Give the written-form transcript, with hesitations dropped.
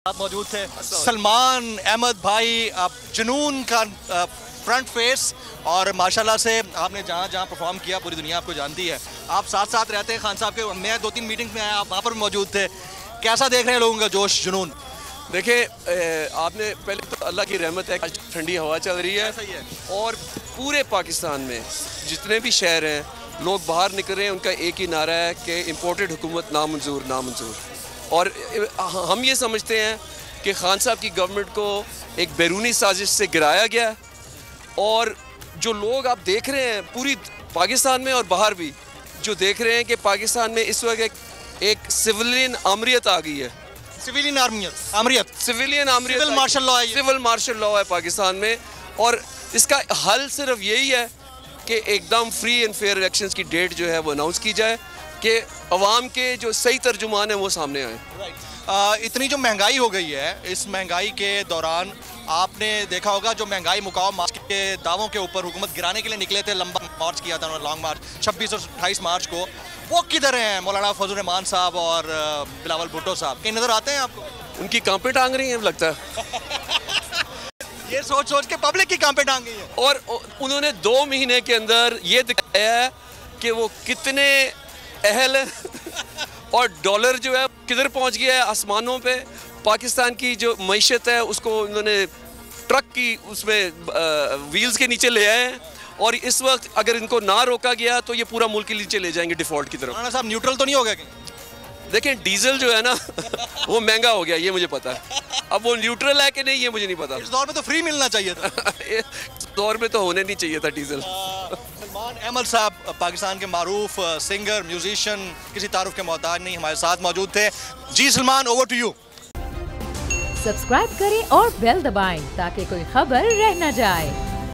आप मौजूद थे सलमान अहमद भाई, आप जुनून का फ्रंट फेस, और माशाल्लाह से आपने जहाँ जहाँ परफॉर्म किया पूरी दुनिया आपको जानती है। आप साथ साथ रहते हैं खान साहब के, मैं 2-3 मीटिंग्स में आया, आप वहाँ पर मौजूद थे। कैसा देख रहे हैं लोगों का जोश जुनून? देखिए, आपने पहले तो अल्लाह की रहमत है, ठंडी हवा चल रही है, सही है। और पूरे पाकिस्तान में जितने भी शहर हैं लोग बाहर निकल रहे हैं, उनका एक ही नारा है कि इम्पोर्टेड हुकूमत नामंजूर नामंजूर। और हम ये समझते हैं कि खान साहब की गवर्नमेंट को एक बैरूनी साजिश से गिराया गया, और जो लोग आप देख रहे हैं पूरी पाकिस्तान में और बाहर भी, जो देख रहे हैं कि पाकिस्तान में इस वक्त एक सिविलियन आमरीत आ गई है। सिविलियन आमरीत, सिविलियन आमरीत, सिविल मार्शल लॉ है, सिविल मार्शल लॉ है पाकिस्तान में। और इसका हल सिर्फ यही है कि एकदम फ्री एंड फेयर इलेक्शंस की डेट जो है वो अनाउंस की जाए, कि अवाम के जो सही तर्जुमान हैं वो सामने आए। इतनी जो महंगाई हो गई है, इस महंगाई के दौरान आपने देखा होगा जो महंगाई मुकाम मार्च के दावों के ऊपर हुकूमत गिराने के लिए निकले थे, लंबा मार्च किया था उन्होंने, लॉन्ग मार्च 26 और 28 मार्च को, वो किधर हैं? मौलाना फजल रहमान साहब और बिलावल भुट्टो साहब कहीं नजर आते हैं आपको? उनकी कांपे टांग रही हैं लगता है। ये सोच सोच के पब्लिक की कांपे टांग गई है। और उन्होंने 2 महीने के अंदर ये दिखाया है कि वो कितने अहल हैं, और डॉलर जो है किधर पहुंच गया है, आसमानों पे। पाकिस्तान की जो मईशत है उसको उन्होंने ट्रक की उसमें व्हील्स के नीचे ले आए हैं, और इस वक्त अगर इनको ना रोका गया तो ये पूरा मुल्क के नीचे ले जाएंगे डिफॉल्ट की तरफ। राणा साहब न्यूट्रल तो नहीं हो गया कहीं? देखें, डीजल जो है ना वो महंगा हो गया, ये मुझे पता है। अब वो न्यूट्रल है कि नहीं ये मुझे नहीं पता। इस दौर में तो फ्री मिलना चाहिए था। इस दौर में तो होने नहीं चाहिए था डीजल। सलमान अहमद साहब पाकिस्तान के मारूफ सिंगर, म्यूजिशियन, किसी तारुफ के मोहताज नहीं, हमारे साथ मौजूद थे। जी Salman, over to you. Subscribe करें और बेल दबाएं ताकि कोई खबर रह न जाए।